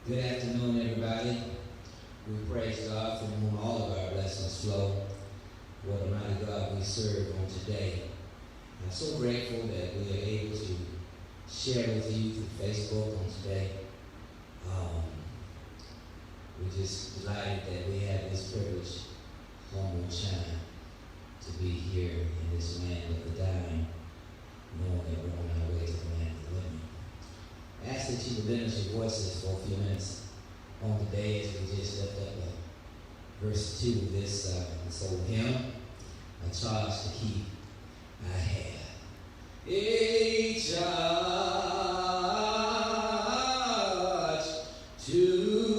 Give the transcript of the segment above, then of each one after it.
Good afternoon, everybody. We praise God from whom all of our blessings flow. What a mighty God we serve on today. I'm so grateful that we are able to share with you through Facebook on today. We're just delighted that we have this privilege one more time to be here in this land of the dying, knowing that we're on our way to the land of the living. I ask that you would lend us your voices for a few minutes on the day as we just lift up verse 2 of this old hymn, a charge to keep I have. A charge to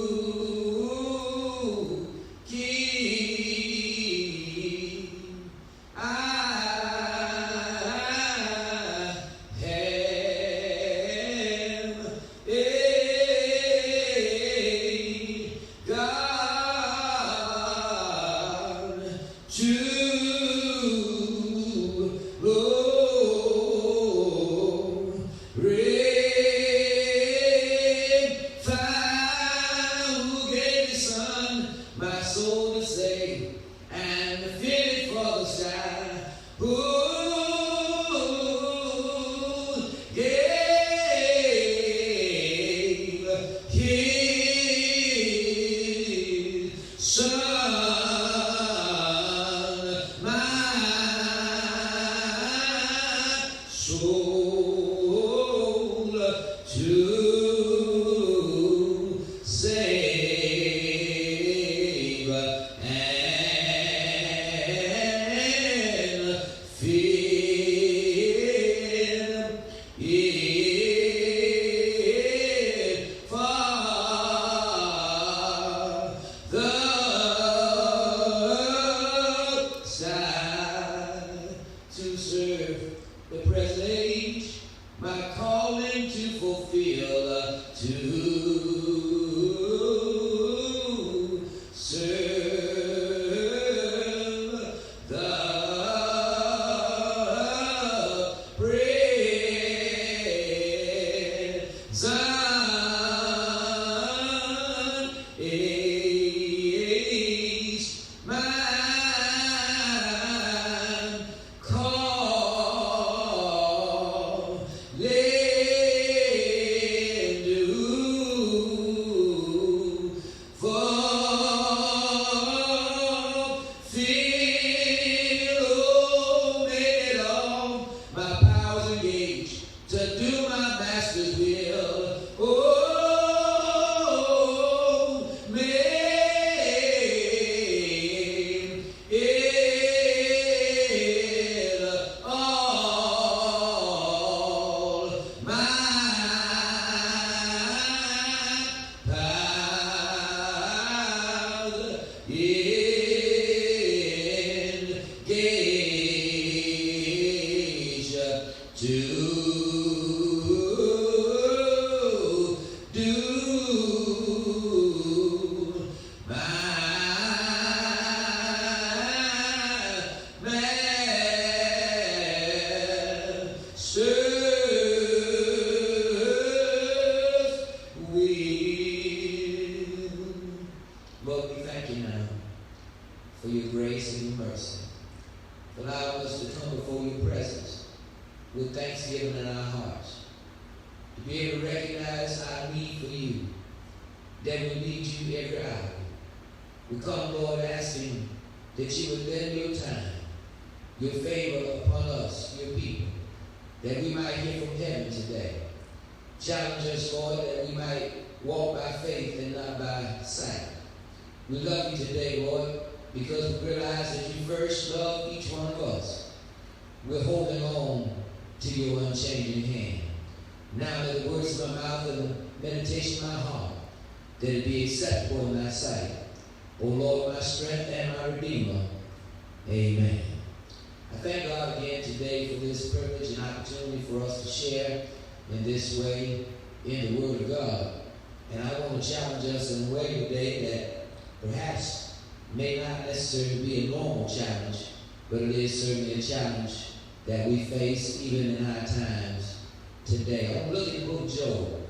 that we face even in our times today. I'm looking at the book of Job.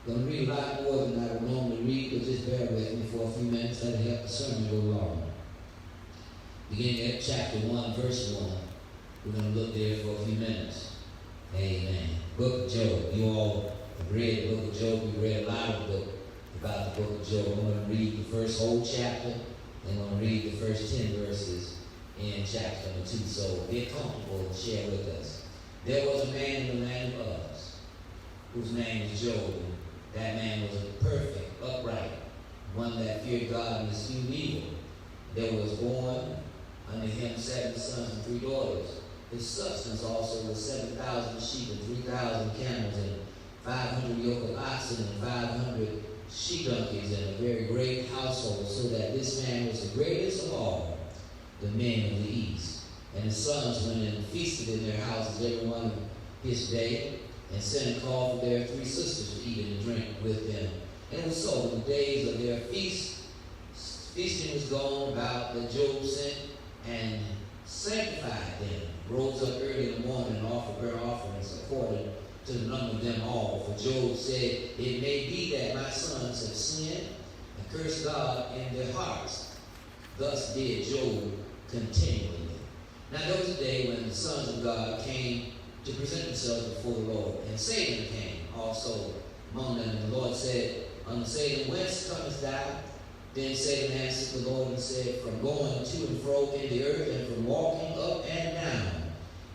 I'm going to read a lot more than I would normally read, but just bear with me for a few minutes. That'll help the sermon go along. Beginning at chapter 1, verse 1. We're going to look there for a few minutes. Amen. Book of Job. You all have read the book of Job. We read a lot of book about the book of Job. I'm going to read the first whole chapter, and I'm going to read the first 10 verses in chapter number 2. So get comfortable and share with us. There was a man in the land of Uz, whose name was Job. That man was a perfect, upright, one that feared God and eschewed evil. There was born unto him 7 sons and 3 daughters. His substance also was 7,000 sheep and 3,000 camels and 500 yoke of oxen and 500 she-donkeys and a very great household, so that this man was the greatest of all the men of the east. And his sons went and feasted in their houses every one his day, and sent and called for their 3 sisters to eat and drink with them. And it was so, in the days of their feasting was gone about, that Job sent and sanctified them, rose up early in the morning and offered burnt offerings according to the number of them all. For Job said, it may be that my sons have sinned and cursed God in their hearts. Thus did Job continually. Now there was a day when the sons of God came to present themselves before the Lord, and Satan came also among them. And the Lord said unto Satan, whence comest thou? Then Satan answered the Lord and said, from going to and fro in the earth, and from walking up and down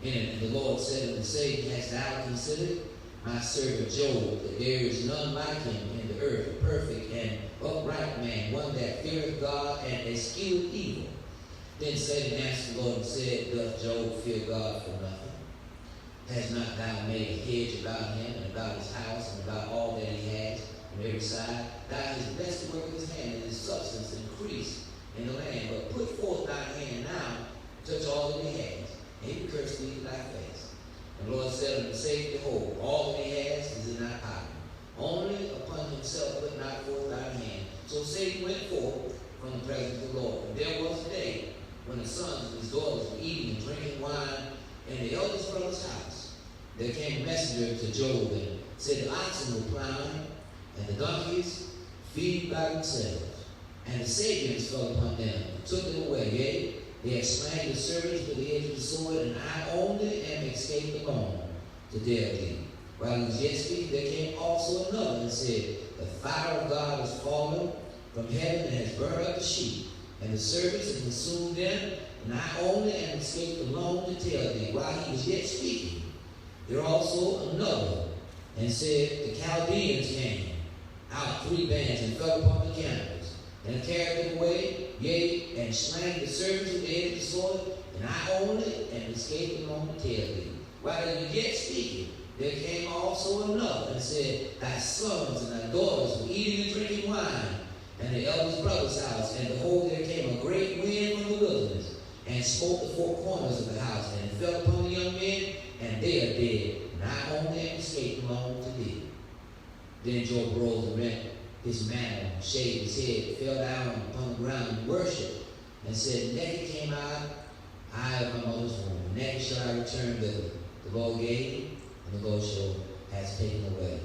in it. And the Lord said unto Satan, hast thou considered my servant Job, that there is none like him in the earth, a perfect and upright man, one that feareth God and escheweth evil? Then Satan answered the Lord and said, doth Job fear God for nothing? Has not thou made a hedge about him and about his house and about all that he has on every side? Thou hast blessed the work of his hand, and his substance increased in the land. But put forth thine hand now, touch all that he has, and he will curse thee to thy face. And the Lord said unto Satan, behold, all that he has is in thy power. Only upon himself put not forth thine hand. So Satan went forth from the presence of the Lord. And there was a day when the sons of his daughters were eating and drinking wine in the eldest brother's house. There came a messenger to Job and said, the oxen were plowing, and the donkeys feed by themselves. And the Sabians fell upon them and took them away. Yea, they had slain the servants with the edge of the sword, and I only am escaped alone to dare thee. While he was yet speaking, there came also another and said, the fire of God is fallen from heaven and has burned up the sheep, and the servants have consumed them, and I only am escaped alone to tell thee. While he was yet speaking, there also another, and said, the Chaldeans came out 3 bands and fell upon the camels, and carried them away, yea, and slain the servants with the edge of the sword, and I only am escaped alone to tell thee. While he was yet speaking, there came also another, and said, thy sons and thy daughters were eating and drinking wine, and the eldest brother's house, and behold, there came a great wind from the wilderness, and smote the 4 corners of the house, and it fell upon the young men, and they are dead, and I only am escaped alone to thee. Then Job rose and rent his mantle, shaved his head, fell down upon the ground and worshipped, and said, naked came I of my mother's womb, and naked shall I return thither. The Lord gave, and the Lord has taken away.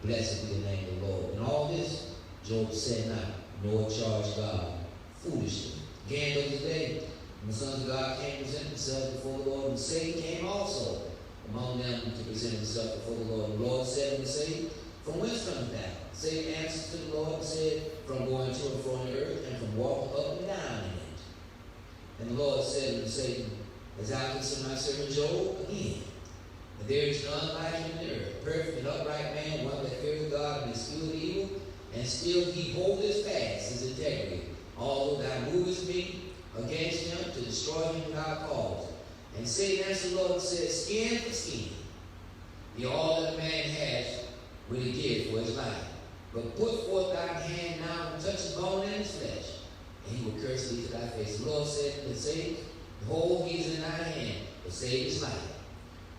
Blessed be the name of the Lord. And all this Job said not, nor charged God foolishly. Again, there was a day when the sons of God came to present themselves before the Lord, and Satan came also among them to present himself before the Lord. And the Lord said unto Satan, from whence comest thou? Satan answered to the Lord and said, from going to and fro on the earth, and from walking up and down in it. And the Lord said unto Satan, as thou consider my servant Job, again, that there is none like him in the earth, perfect and upright man, one that feareth God and escheweth evil, and still he holdeth fast his integrity, although thou movest me against him to destroy him without cause. And Satan answered the Lord and said, skin for skin, be all that a man has will he give for his life. But put forth thine hand now and touch his bone and his flesh, and he will curse thee to thy face. The Lord said unto Satan, behold, he is in thine hand, to save his life.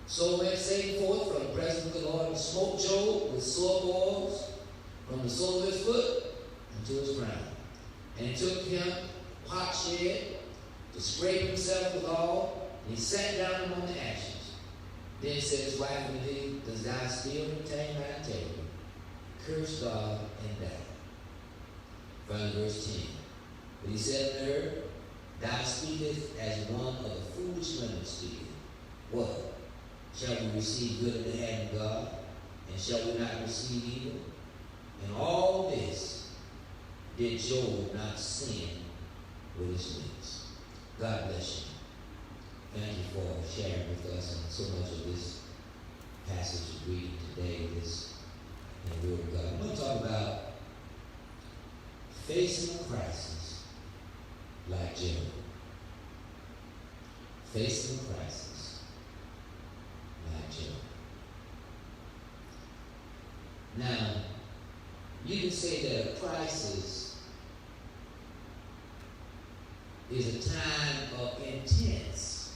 So went Satan forth from the presence of the Lord, and smote Job with sore boils from the sole of his foot unto his crown. And he took him potsherd to scrape himself withal, and he sat down among the ashes. Then said his wife unto him, dost thou still retain thy integrity? Curse God and die. from verse 10. But he said unto her, Thou speakest as one of the foolish women speaketh. What? Shall we receive good at the hand of God? And shall we not receive evil? In all this did Job not sin with his lips. God bless you. Thank you for sharing with us and so much of this passage of reading today, this in the Word of God. I'm going to talk about facing a crisis like Job. Facing a crisis like Job. Now, you can say that a crisis is a time of intense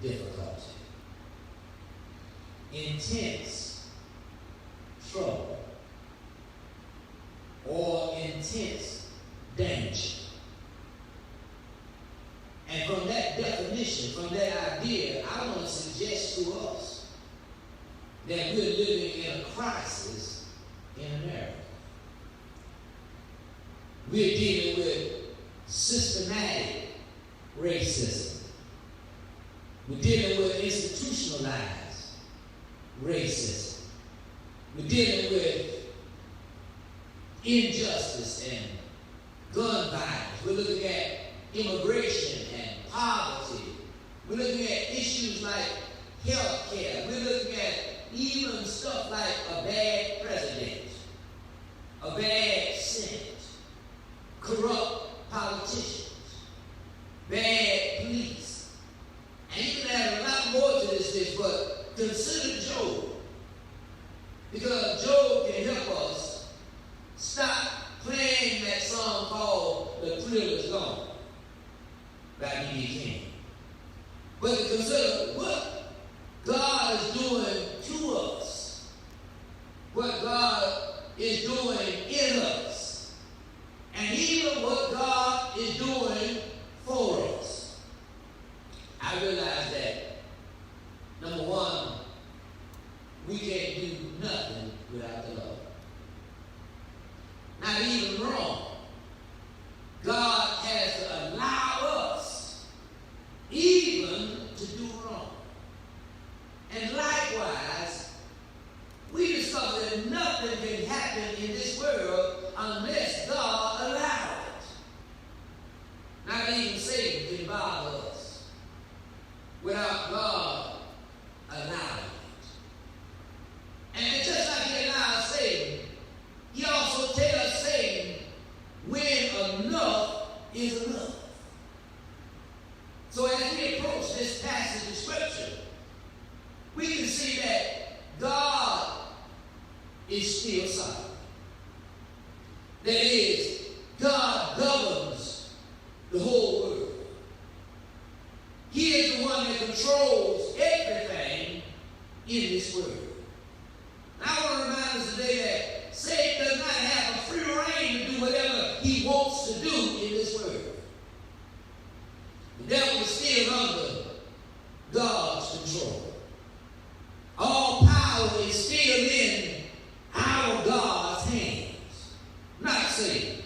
difficulty, intense trouble, or intense danger. And from that definition, from that idea, I want to suggest to us that we're living in a crisis in America. We're dealing with systematic racism. We're dealing with institutionalized racism. We're dealing with injustice and gun violence. We're looking at immigration and poverty. We're looking at issues like health care. We're looking at even stuff like a bad president, a bad Senate, corrupt politicians, bad police. And you can add a lot more to this list, but consider Job. Because Job can help us stop playing that song called The Thrill Is Gone by B.B. King. But to consider what God is doing to us, what God is doing in us, and even what God is doing for us. I realize that, number one, we can't do nothing without the Lord. Not even wrong. God has to allow us even to do wrong. And likewise, we discover that nothing can happen in this world unless God allows it. Not even Satan can bother us without God allowing it. And just like he allowed Satan, he also tells Satan when enough is enough. So as we approach this passage of Scripture, we can see that God is still sovereign. That is, God governs the whole world. He is the one that controls everything in this world. And I want to remind us today that Satan does not have a free reign to do whatever he wants to do in this world. The devil is still under God's control. All power is still in our God's hands, not Satan.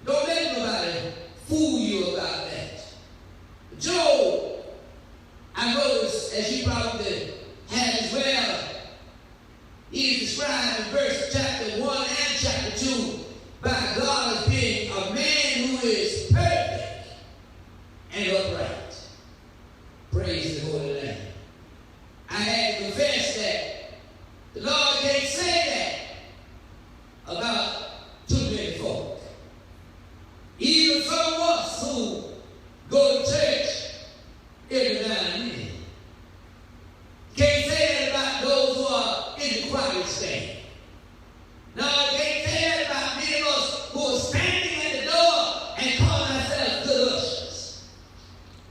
Don't let nobody fool you about that. Job, I notice, as you probably have as well, he is described in verse chapter 1 and chapter 2 by God as being a man who is perfect and upright. Praise the Holy Name. I had to confess that the Lord can't say that about too many folk. Even some of us who go to church every now and then. Can't say that about those who are in the quiet stand. No, I can't say that about many of us who are standing at the door and calling ourselves good ushers.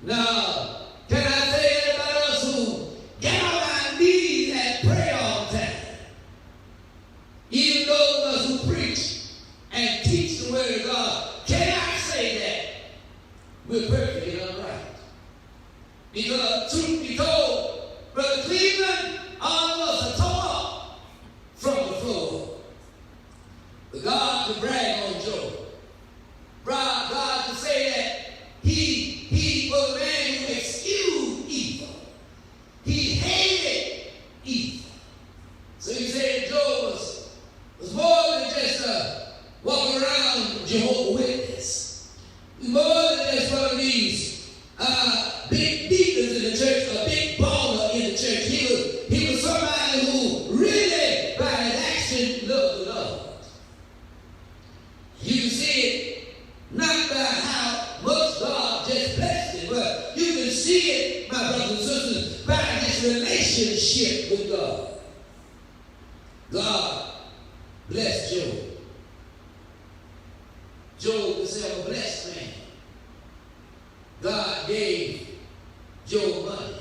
No, can I say that about us who get on our knees and pray all the time? Even those of us who preach and teach the Word of God, can I say that we're perfectly upright? Because truth be told, Brother Cleveland, all of us are torn up from the floor. But God could brag on Job. Jehovah's Witness. More than just one of these big deacons in the church, a big baller in the church. He was somebody who really, by his action, loved the Lord. You can see it not by how much God just blessed him, but you can see it, my brothers and sisters, by his relationship with God. God blessed Job. Job was a blessed man. God gave Job money.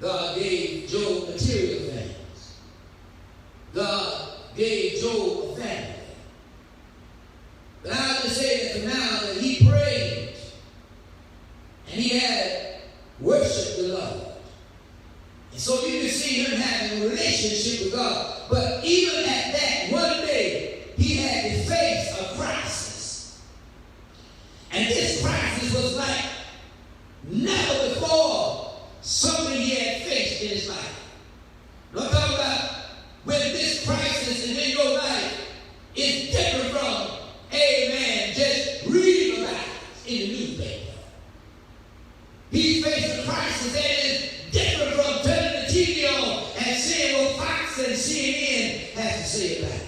God gave Job material things. God gave Job a family. But I have to say that for now that he prayed and he had worshiped the Lord. And so you can see him having a relationship with God. But even at that, one day, he had to face a crisis. And this crisis was like never before something he had faced in his life. I'm talking about when this crisis is in your life, it's different from, amen, just reading about it in the newspaper. He faced a crisis that is different from turning the TV on and seeing what Fox and CNN has to say about it.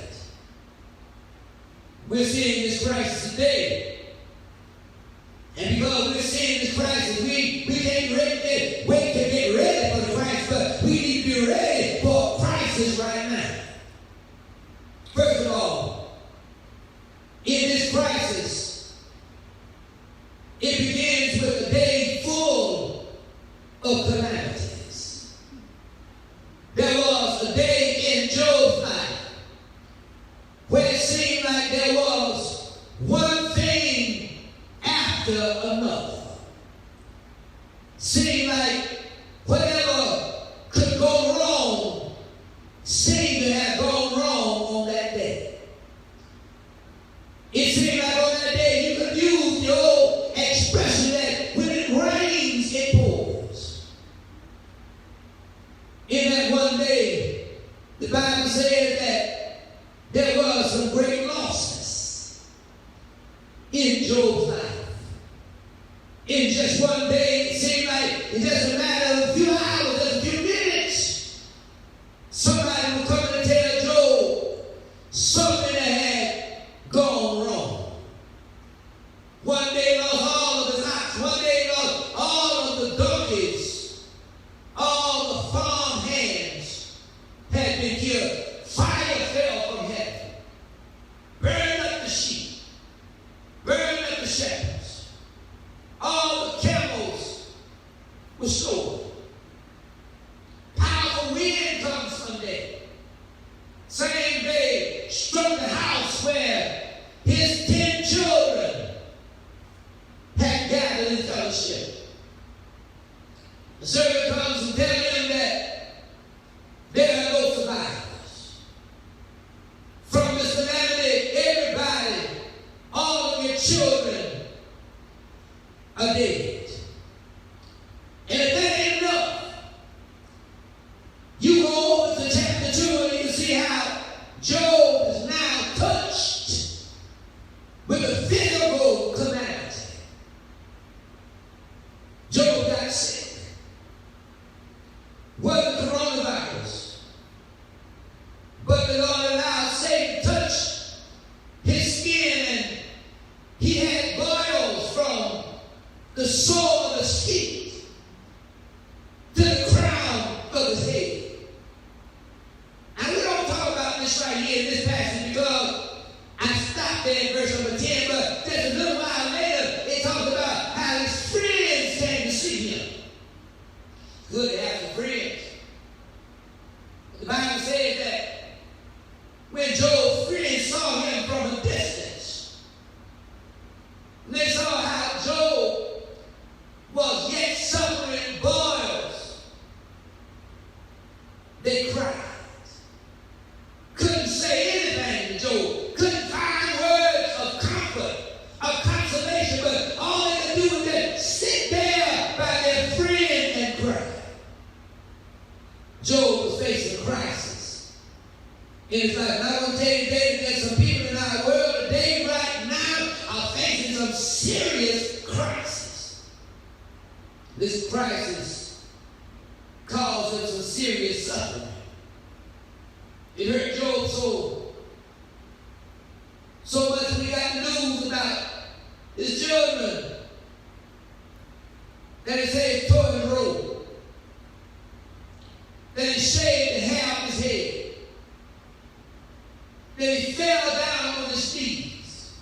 We're seeing this crisis today. And because we're seeing this crisis, we can't wait to get ready for the crisis, but we need to be ready for a crisis right now. First of all, in this crisis, it begins with a day full of calamities. There was a day in Job's life where it seemed like there was one thing after another. Seemed like whatever could go wrong seemed to have gone wrong on that day. It seemed like on that day you could use the old expression that when it rains, it pours. In that one day, the Bible says that there was some great losses in Job's life. In just one day, it seemed like in just a matter of a few hours, just a few minutes, somebody would come and tell Job something that had gone wrong. One day he lost all of his oxen. One day he lost all of the donkeys. All the farm hands had been killed. Fire fell from heaven. Burned up the sheep. Burned up the shepherds. All the camels were stolen. Powerful wind comes someday. Same day struck the house where his 10 children had gathered in fellowship. The servant comes and tells him that there are no survivors. From this calamity, everybody, all of your children are dead. And if that ain't enough, you go over to chapter 2 and you can see how Job is now touched with a physical calamity. Job got sick. Wasn't coronavirus, but the Lord allowed Satan to touch his skin, and he had boils from the sole of his feet to the crown of his head. And we don't talk about this right here in this passage because I stopped there in verse number 10, but just a little while later, it talks about how his friends came to see him. Good to have some friends. The Bible says that when Job's friends saw him from a distance, they saw how Job was yet suffering boils, they cried. Couldn't say anything to Job. Couldn't find words of comfort, of consolation, but all they could do was just sit there by their friend and cry. Job was facing a crisis in his life. And I want to tell you today that there's some people in our world serious crisis. This crisis caused him some serious suffering. It hurt Job so much when he got news about his children that he said he tore his robe, that he shaved the hair off his head, that he fell down on his knees,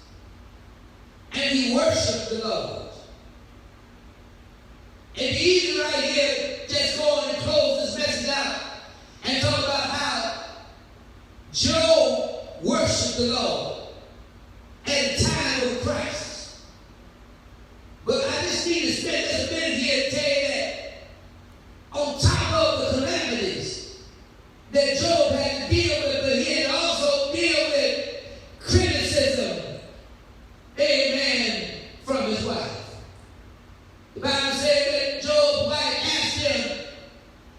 and he worshiped the Lord. It's easy right here just go on and close this message out and talk about how Job worshiped the Lord at a time of crisis. But I just need to spend just a minute here to tell you that on top of the calamities that Job had to deal with, but he had to also deal with criticism, amen, from his wife. The Bible says that Job's wife asked him,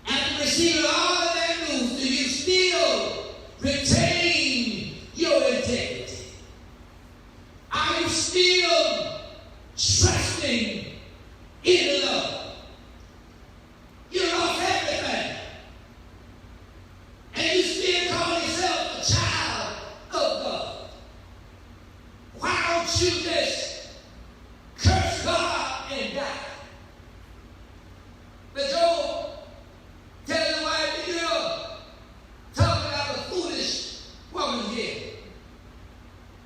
after receiving all of that news, do you still retain your integrity? Are you still trusting in the Lord? You lost everything, and you still call yourself a child of God. Why don't you just curse God and die? But Job telling the wife, you're talking about a foolish woman here.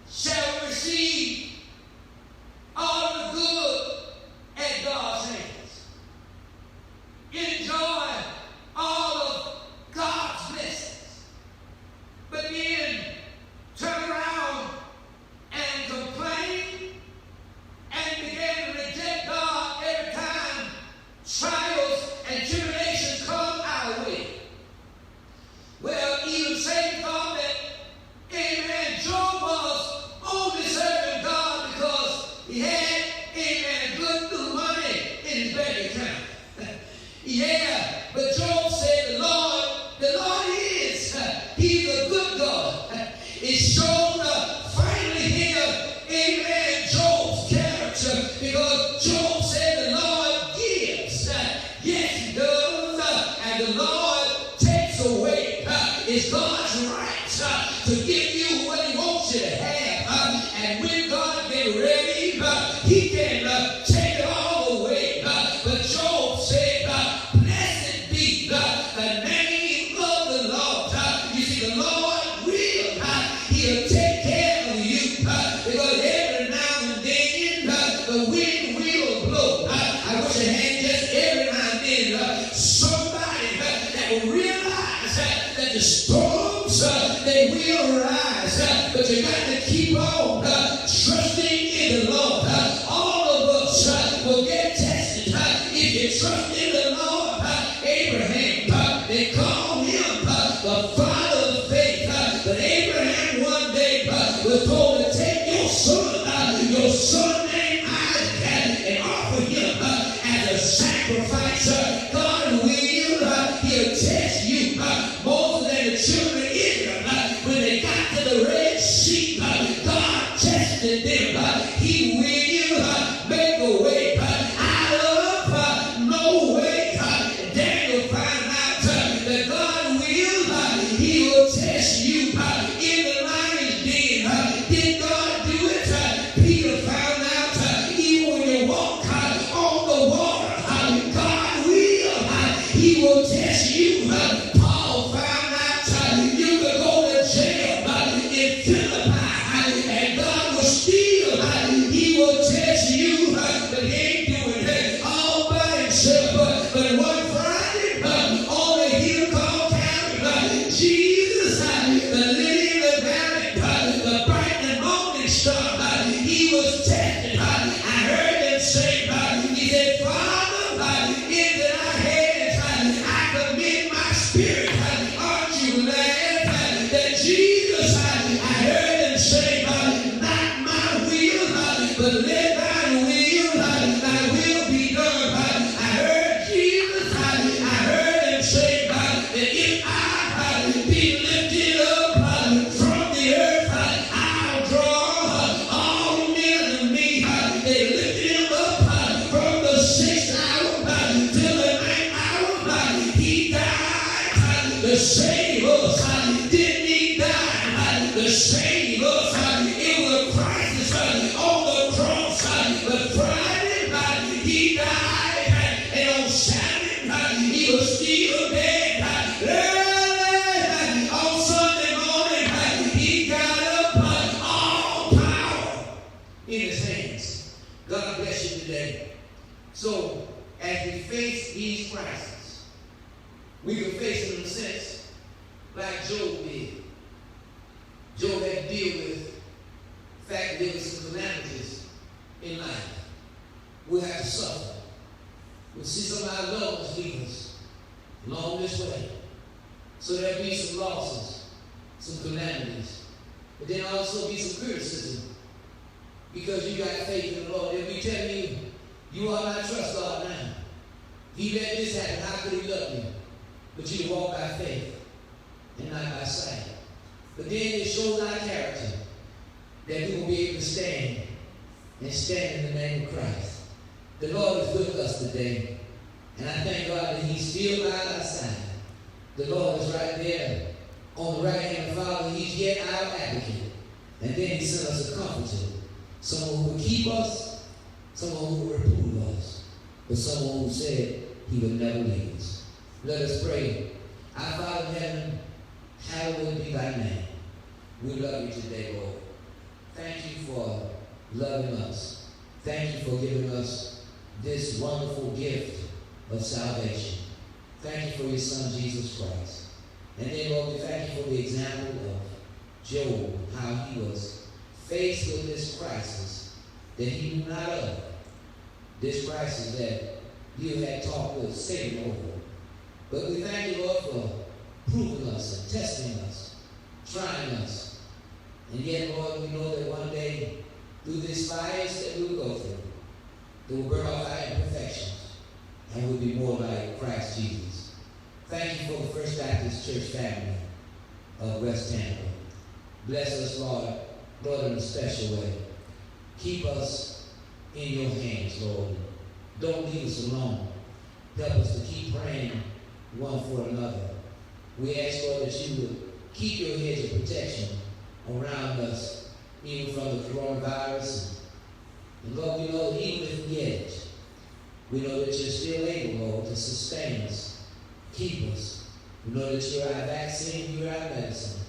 Shall we receive all the good at God's hands? Enjoy all of God's blessings. But then turn around and complain and begin to reject God every time trials and tribulations come our way. Well, even Satan thought that, amen, Job was only serving God because he had, amen, good money in his bank account. Yeah, but Job said the Lord is, he's a good God. It showed finally here, amen, Job's character, because Job said the Lord gives. Yes, he does, and the Lord takes away. It's God's right to give you what he wants you to have, and when God gets ready, he can take it all away. But Job said, blessed be the name of the Lord. You see, the Lord will, he'll take care of you, because every now and then the wind will blow. I wish I had just every now and then somebody that will realize that the storms, they will rise, but you got to keep on trusting in the Lord. All of us will get tested. If you trust in the Lord, Abraham, they called him the father of faith. But Abraham one day was told to take your son named Isaac, and offer him as a sacrifice. God will, he'll test you. Moses and the children of Israel, when they got to the Red Sea, God tested them. He will make a way out of no way. Daniel found out that God will, he will test you in the lion's den. Did God do it? Peter found out even when you walk on the water, God will, he will test you. Paul found out you could go to jail in Philippi, and God will still, he will test you. But he ain't doing that all by himself. But one Friday, on the hill called Calvary, Jesus, the lily in the valley, the bright and morning star, he was tested. I heard him say, he said, Father, into thy hands I commit my spirit. Aren't you glad that Jesus, I heard him say, not my will, but let thy will be done. I heard Jesus, I heard him say, that if I be lifted up from the earth, I'll draw all men to me. They to save us. It was Christ on the cross. But Friday, he died. And on Saturday, he was still dead. On Sunday morning, he got up all power in his hands. God bless you today. So, as we face these crises, we can face them in a sense like Job did. Job had to deal with the fact that there were some calamities in life. We'll have to suffer. We'll see some of our loved ones leave us along this way. So there'll be some losses, some calamities. But then also be some criticism because you got faith in the Lord. They'll be telling you, you ought not trust God now. He let this happen. How could he love you? But you to walk by faith and not by sight. But then it shows our character that we will be able to stand and stand in the name of Christ. The Lord is with us today. And I thank God that he's still by our side. The Lord is right there on the right hand of the Father. He's yet our advocate. And then he sent us a comforter. Someone who will keep us, someone who will reprove us, but someone who said he would never leave us. Let us pray. Our Father in heaven, hallowed be thy name. We love you today, Lord. Thank you for loving us. Thank you for giving us this wonderful gift of salvation. Thank you for your Son, Jesus Christ. And then, Lord, we thank you for the example of Job, how he was faced with this crisis that he knew not of. This crisis that you had talked with Satan over. But we thank you, Lord, for proving us and testing us, trying us. And yet, Lord, we know that one day, through these fires that we will go through, it will burn off our imperfections and we'll be more like Christ Jesus. Thank you for the First Baptist Church family of West Tampa. Bless us, Lord, in a special way. Keep us in your hands, Lord. Don't leave us alone. Help us to keep praying one for another. We ask, Lord, that you would keep your hedge of protection around us, even from the coronavirus. And Lord, we know that even if we get it, we know that you're still able, Lord, to sustain us, keep us. We know that you're our vaccine, you're our medicine,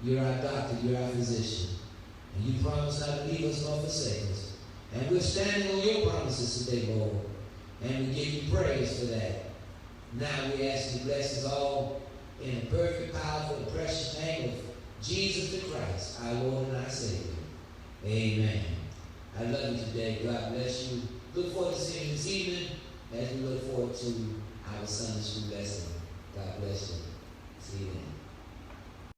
you're our doctor, you're our physician. And you promise not to leave us nor forsake us. And we're standing on your promises today, Lord. And we give you praise for that. Now we ask you to bless us all in the perfect, powerful, and precious name of Jesus the Christ, our Lord and our Savior. Amen. I love you today. God bless you. Look forward to seeing you this evening as we look forward to our Sunday school lesson. God bless you. See you then.